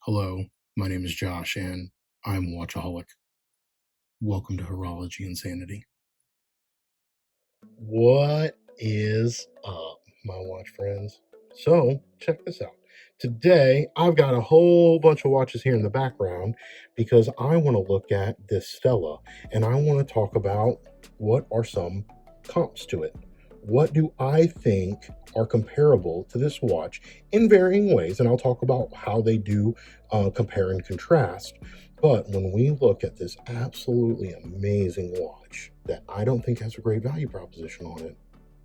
Hello, my name is Josh, and I'm Watchaholic. Welcome to Horology Insanity. What is up, my watch friends? So, check this out. Today, I've got a whole bunch of watches here in the background because I want to look at this Stella, and I want to talk about what are some comps to it. What do I think are comparable to this watch in varying ways? And I'll talk about how they do compare and contrast. But when we look at this absolutely amazing watch that I don't think has a great value proposition on it,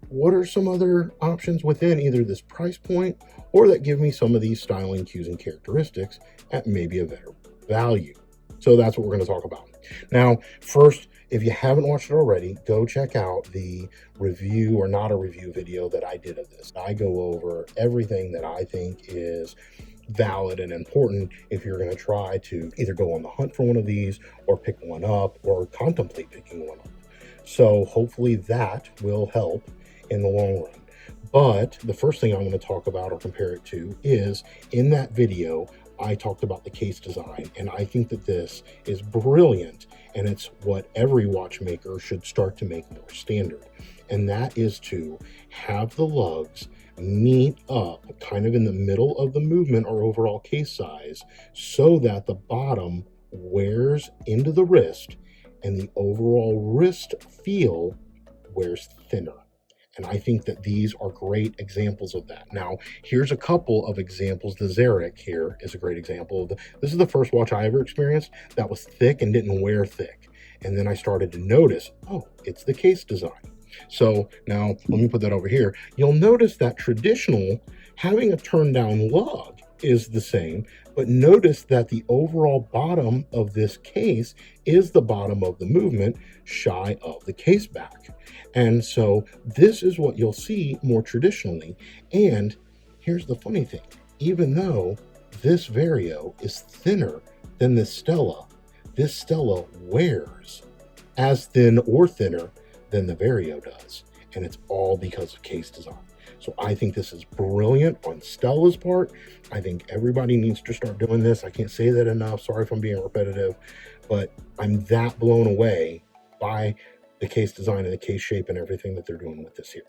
what are some other options within either this price point or that give me some of these styling cues and characteristics at maybe a better value? So that's what we're going to talk about. Now, first, if you haven't watched it already, go check out the review or not a review video that I did of this. I go over everything that I think is valid and important if you're going to try to either go on the hunt for one of these or pick one up or contemplate picking one up. So hopefully that will help in the long run. But the first thing I want to talk about or compare it to is in that video, I talked about the case design, and I think that this is brilliant, and it's what every watchmaker should start to make more standard. And that is to have the lugs meet up kind of in the middle of the movement or overall case size so that the bottom wears into the wrist and the overall wrist feel wears thinner. And I think that these are great examples of that. Now, here's a couple of examples. The Xeric here is a great example of this is the first watch I ever experienced that was thick and didn't wear thick. And then I started to notice, oh, it's the case design. So now let me put that over here. You'll notice that traditional, having a turn down lug is the same, but notice that the overall bottom of this case is the bottom of the movement, shy of the case back. And so this is what you'll see more traditionally. And here's the funny thing, even though this Vario is thinner than this Stella wears as thin or thinner than the Vario does. And it's all because of case design. So I think this is brilliant on Stella's part. I think everybody needs to start doing this. I can't say that enough. Sorry if I'm being repetitive, but I'm that blown away by the case design and the case shape and everything that they're doing with this here.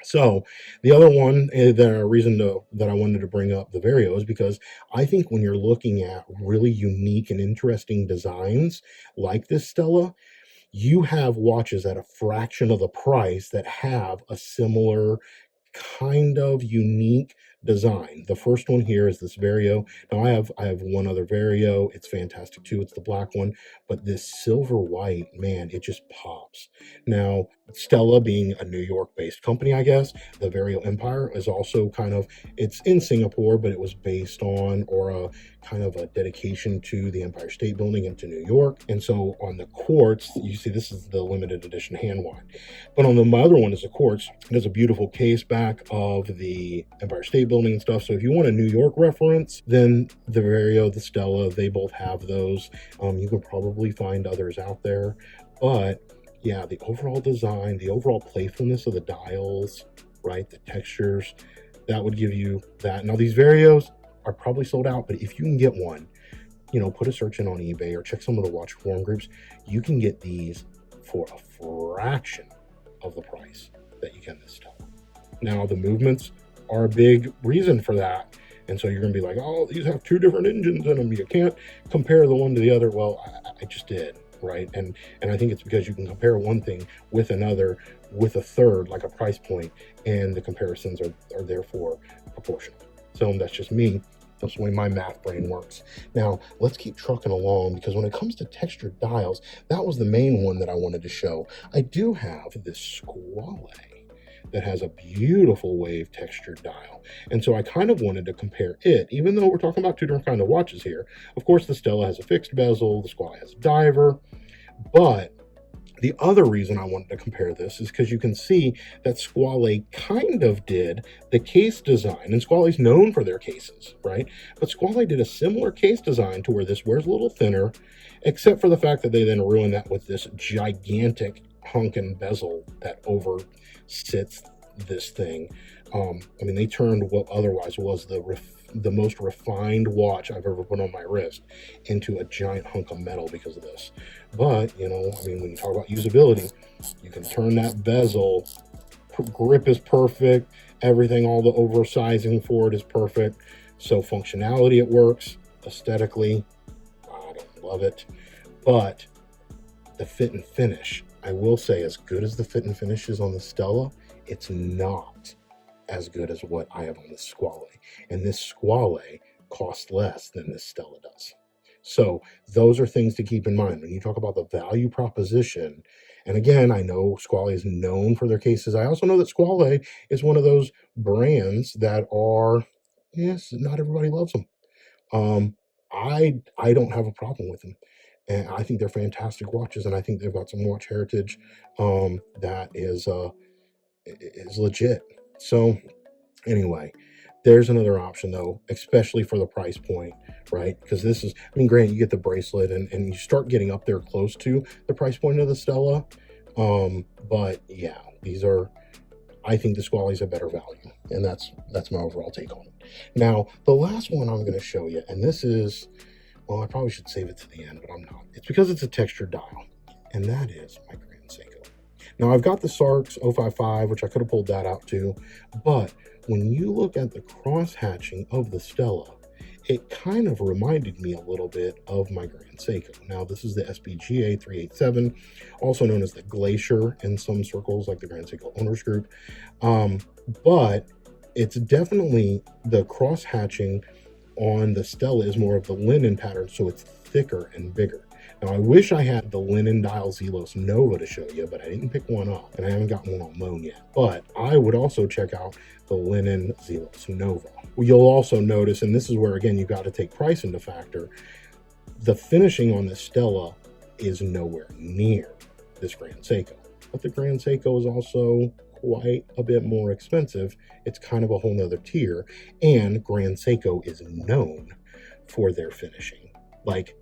So the other one, the reason that I wanted to bring up the Vario is because I think when you're looking at really unique and interesting designs like this Stella, you have watches at a fraction of the price that have a similar kind of unique design. The first one here is this Vario. Now I have one other Vario. It's fantastic too. It's the black one, but this silver white, man, it just pops. Now Stella being a New York based company, I guess, the Vario Empire is also it's in Singapore, but it was based on or a kind of a dedication to the Empire State Building and to New York. And so on the quartz, you see this is the limited edition hand wine, but on my other one is the quartz. It has a beautiful case back of the Empire State Building and stuff. So if you want a New York reference, then the Vario, the Stella, they both have those. You can probably find others out there, but yeah, the overall design, the overall playfulness of the dials, right, the textures, that would give you that. Now these Varios are probably sold out, but if you can get one, put a search in on eBay or check some of the watch forum groups, you can get these for a fraction of the price that you can this Stella. Now the movements are a big reason for that, and so you're going to be like, oh, these have two different engines in them, you can't compare the one to the other. Well, I just did, right? And I think it's because you can compare one thing with another with a third, like a price point, and the comparisons are therefore proportional. So that's just me. That's the way my math brain works. Now, let's keep trucking along, because when it comes to textured dials, that was the main one that I wanted to show. I do have this Squale that has a beautiful wave textured dial. And so I kind of wanted to compare it, even though we're talking about two different kind of watches here. Of course, the Stella has a fixed bezel, the Squale has a diver, but the other reason I wanted to compare this is because you can see that Squale kind of did the case design, and Squale's known for their cases, right? But Squale did a similar case design to where this wears a little thinner, except for the fact that they then ruined that with this gigantic honkin' bezel that over sits this thing. They turned what otherwise was the the most refined watch I've ever put on my wrist into a giant hunk of metal because of this. But, you know, I mean, when you talk about usability, you can turn that bezel, grip is perfect, everything, all the oversizing for it is perfect. So functionality, it works. Aesthetically, I don't love it. But the fit and finish, I will say, as good as the fit and finish is on the Stella, it's not as good as what I have on the Squale. And this Squale costs less than this Stella does. So those are things to keep in mind when you talk about the value proposition. And again, I know Squale is known for their cases. I also know that Squale is one of those brands that are, yes, not everybody loves them. I don't have a problem with them, and I think they're fantastic watches, and I think they've got some watch heritage that is legit. So anyway, there's another option though, especially for the price point, right? Because this is, I mean, granted, you get the bracelet and you start getting up there close to the price point of the Stella. But yeah, these are, I think the Squale is a better value, and that's my overall take on it. Now, the last one I'm going to show you, and this is, well, I probably should save it to the end, but I'm not. It's because it's a textured dial, and that is my Grand Seiko. Now, I've got the Sarks 055, which I could have pulled that out too, but when you look at the cross hatching of the Stella, it kind of reminded me a little bit of my Grand Seiko. Now, this is the SPGA 387, also known as the Glacier in some circles, like the Grand Seiko Owners Group. But it's definitely, the cross hatching on the Stella is more of the linen pattern, so it's thicker and bigger. Now, I wish I had the linen dial Zelos Nova to show you, but I didn't pick one up, and I haven't gotten one on loan yet. But I would also check out the linen Zelos Nova. You'll also notice, and this is where, again, you got to take price into factor, the finishing on the Stella is nowhere near this Grand Seiko. But the Grand Seiko is also quite a bit more expensive. It's kind of a whole nother tier, and Grand Seiko is known for their finishing, like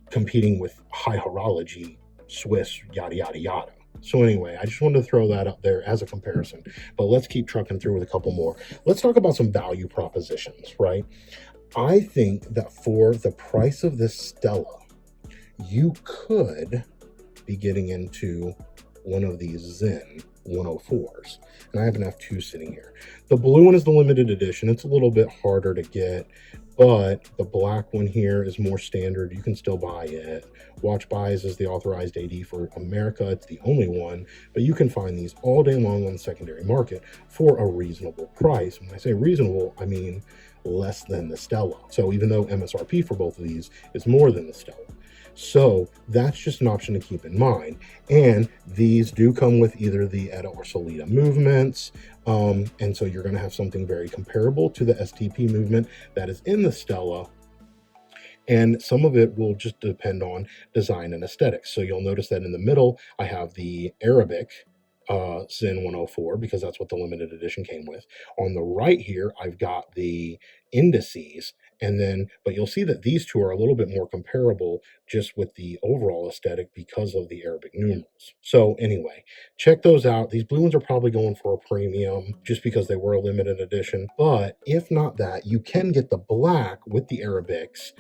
competing with high horology, Swiss, yada, yada, yada. So anyway, I just wanted to throw that up there as a comparison, but let's keep trucking through with a couple more. Let's talk about some value propositions, right? I think that for the price of this Stella, you could be getting into one of these Sinn 104s, and I happen to have two sitting here. The blue one is the limited edition. It's a little bit harder to get, but the black one here is more standard. You can still buy it. Watch Buys is the authorized AD for America. It's the only one, but you can find these all day long on the secondary market for a reasonable price. When I say reasonable, I mean less than the Stella. So even though MSRP for both of these is more than the Stella. So that's just an option to keep in mind. And these do come with either the ETA or Solita movements. And so you're going to have something very comparable to the STP movement that is in the Stella. And some of it will just depend on design and aesthetics. So you'll notice that in the middle, I have the Arabic Sinn 104, because that's what the limited edition came with. On the right here, I've got the indices. And then, but you'll see that these two are a little bit more comparable just with the overall aesthetic because of the Arabic numerals. So anyway, check those out. These blue ones are probably going for a premium just because they were a limited edition. But if not that, you can get the black with the Arabics,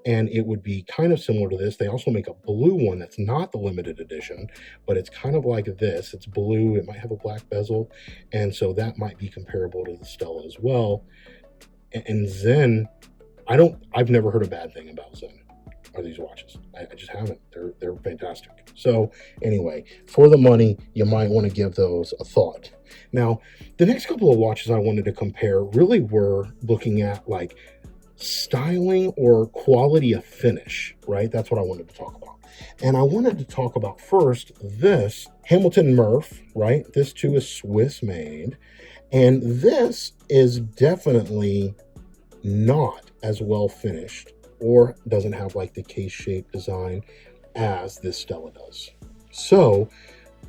and it would be kind of similar to this. They also make a blue one that's not the limited edition, but it's kind of like this. It's blue. It might have a black bezel. And so that might be comparable to the Stella as well. And Sinn, I've never heard a bad thing about Sinn or these watches. I just haven't. They're fantastic. So anyway, for the money, you might want to give those a thought. Now, the next couple of watches I wanted to compare really were looking at like styling or quality of finish, right? That's what I wanted to talk about. And I wanted to talk about first this Hamilton Murph, right? This too is Swiss made. And this is definitely not as well finished or doesn't have like the case shape design as this Stella does. So,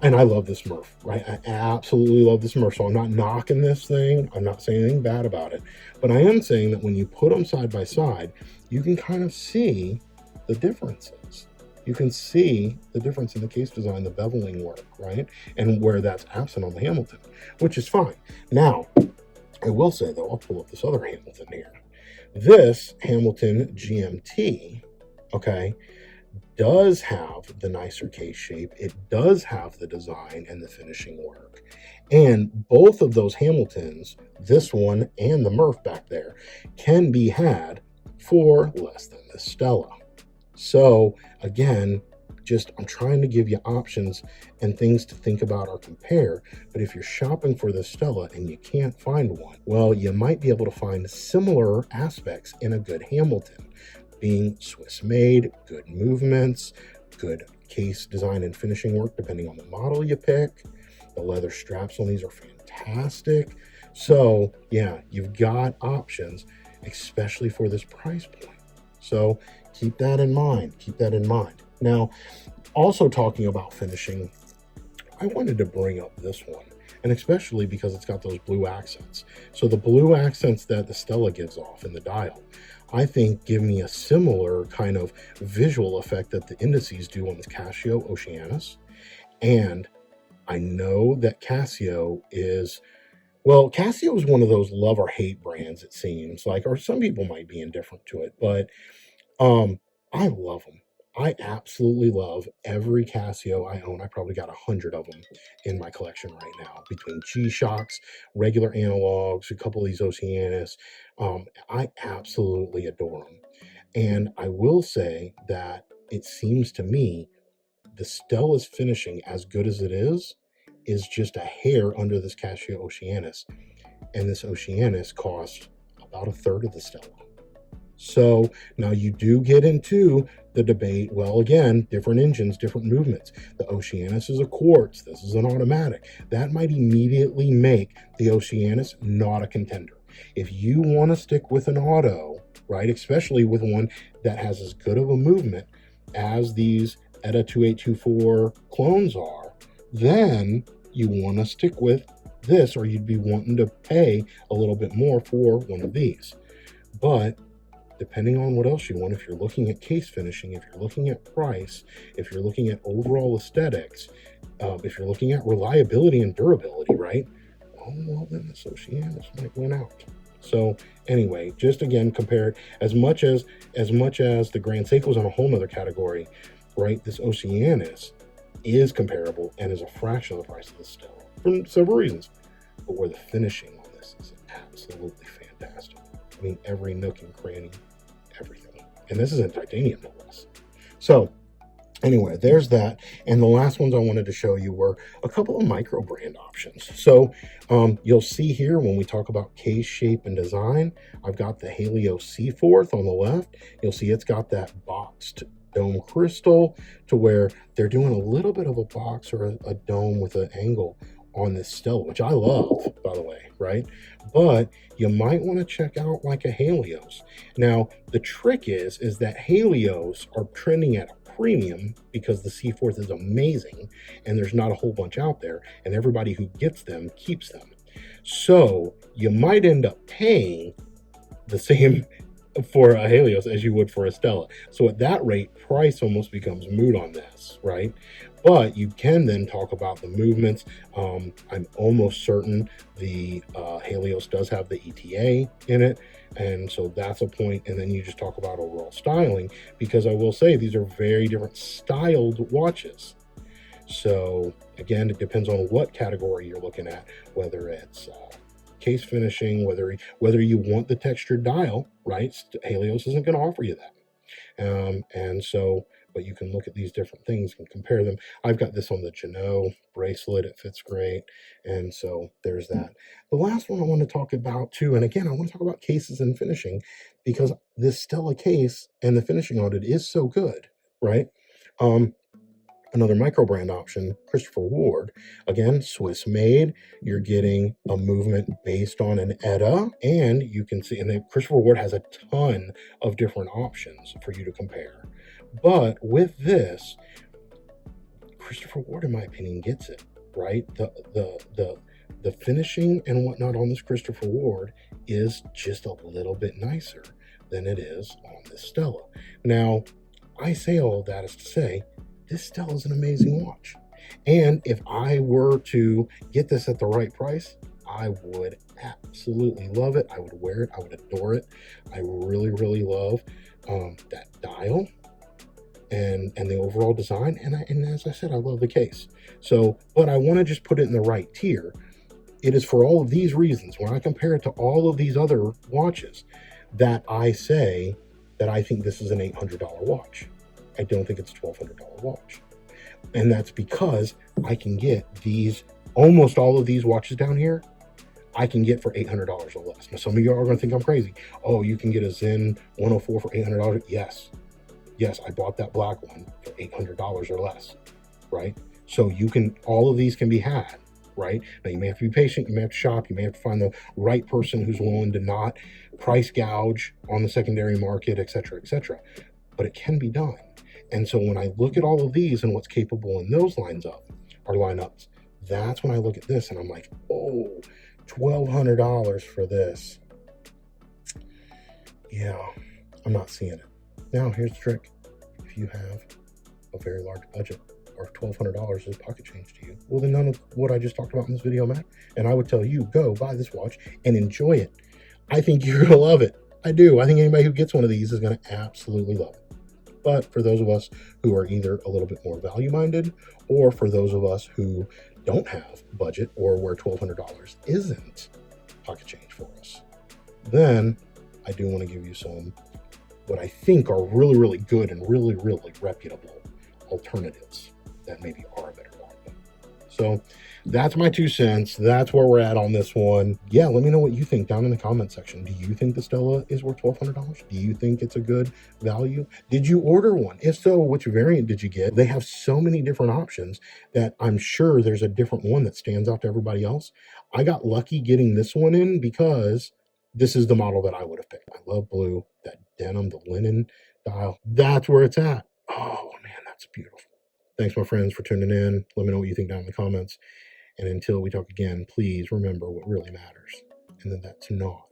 and I love this Murph, right? I absolutely love this Murph. So I'm not knocking this thing. I'm not saying anything bad about it. But I am saying that when you put them side by side, you can kind of see the differences. You can see the difference in the case design, the beveling work, right? And where that's absent on the Hamilton, which is fine. Now, I will say though, I'll pull up this other Hamilton here. This Hamilton GMT, okay, does have the nicer case shape. It does have the design and the finishing work. And both of those Hamiltons, this one and the Murph back there, can be had for less than the Stella. So again, I'm trying to give you options and things to think about or compare. But if you're shopping for the Stella and you can't find one, well, you might be able to find similar aspects in a good Hamilton, being Swiss made, good movements, good case design and finishing work, depending on the model you pick. The leather straps on these are fantastic. So yeah, you've got options, especially for this price point. So keep that in mind. Keep that in mind. Now, also talking about finishing, I wanted to bring up this one, and especially because it's got those blue accents. So the blue accents that the Stella gives off in the dial, I think give me a similar kind of visual effect that the indices do on the Casio Oceanus. And I know that Casio is one of those love or hate brands, it seems like, or some people might be indifferent to it, but I love them. I absolutely love every Casio I own. I probably got 100 of them in my collection right now, between G-Shocks, regular analogs, a couple of these Oceanus. I absolutely adore them. And I will say that it seems to me the Stella's finishing, as good as it is just a hair under this Casio Oceanus. And this Oceanus costs about a third of the Stella. So now you do get into the debate. Well, again, different engines, different movements. The Oceanus is a quartz. This is an automatic. That might immediately make the Oceanus not a contender. If you want to stick with an auto, right, especially with one that has as good of a movement as these ETA 2824 clones are, then you want to stick with this, or you'd be wanting to pay a little bit more for one of these. But depending on what else you want, if you're looking at case finishing, if you're looking at price, if you're looking at overall aesthetics, if you're looking at reliability and durability, right? Oh, well, then this Oceanus might win out. So anyway, just again, compare it as much as the Grand Seiko's on a whole nother category, right? This Oceanus is comparable and is a fraction of the price of the Stella for several reasons. But where the finishing on this is absolutely fantastic. I mean, every nook and cranny, everything. And this is in titanium, no less. So anyway, there's that. And the last ones I wanted to show you were a couple of micro brand options. So you'll see here when we talk about case shape and design, I've got the Halios Seaforth on the left. You'll see it's got that boxed dome crystal to where they're doing a little bit of a box or a dome with an angle on this Stella, which I love, by the way, right? But you might want to check out like a Halios. Now, the trick is that Halios are trending at a premium because the Seaforth is amazing and there's not a whole bunch out there, and everybody who gets them keeps them. So you might end up paying the same for a Halios as you would for a Stella. So at that rate, price almost becomes moot on this, right? But you can then talk about the movements. I'm almost certain the Halios does have the ETA in it, and so that's a point. And then you just talk about overall styling, because I will say these are very different styled watches. So again, it depends on what category you're looking at, whether it's case finishing, whether you want the textured dial, right? Halios isn't going to offer you that. And so, but you can look at these different things and compare them. I've got this on the Janot bracelet. It fits great. And so there's that. The last one I want to talk about too, and again, I want to talk about cases and finishing, because this Stella case and the finishing on it is so good, right? Another micro brand option, Christopher Ward. Again, Swiss made. You're getting a movement based on an ETA, and you can see, and Christopher Ward has a ton of different options for you to compare. But with this, Christopher Ward, in my opinion, gets it, right? The finishing and whatnot on this Christopher Ward is just a little bit nicer than it is on this Stella. Now, I say all of that is to say, this Stella is an amazing watch. And if I were to get this at the right price, I would absolutely love it. I would wear it. I would adore it. I really, really love that dial and the overall design. And as I said, I love the case. So, but I want to just put it in the right tier. It is for all of these reasons, when I compare it to all of these other watches, that I say that I think this is an $800 watch. I don't think it's a $1,200 watch. And that's because I can get these, almost all of these watches down here, I can get for $800 or less. Now, some of you are going to think I'm crazy. Oh, you can get a Zen 104 for $800? Yes. Yes, I bought that black one for $800 or less, right? So you can, all of these can be had, right? Now, you may have to be patient, you may have to shop, you may have to find the right person who's willing to not price gouge on the secondary market, etc., etc. But it can be done. And so when I look at all of these and what's capable in those lineups, that's when I look at this and I'm like, oh, $1,200 for this. Yeah, I'm not seeing it. Now, here's the trick. If you have a very large budget, or if $1,200 is pocket change to you, well, then none of what I just talked about in this video matters. And I would tell you, go buy this watch and enjoy it. I think you're going to love it. I do. I think anybody who gets one of these is going to absolutely love it. But for those of us who are either a little bit more value-minded, or for those of us who don't have budget, or where $1,200 isn't pocket change for us, then I do want to give you some what I think are really, really good and really, really reputable alternatives that maybe are a better quality. So that's my 2 cents. That's where we're at on this one. Yeah, let me know what you think down in the comment section. Do you think the Stella is worth $1,200? Do you think it's a good value? Did you order one? If so, which variant did you get? They have so many different options that I'm sure there's a different one that stands out to everybody else. I got lucky getting this one in because this is the model that I would have picked. I love blue, that denim, the linen dial. That's where it's at. Oh man, that's beautiful. Thanks, my friends, for tuning in. Let me know what you think down in the comments. And until we talk again, please remember what really matters. And then that's not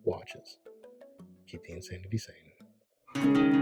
watches. Keep the insanity sane.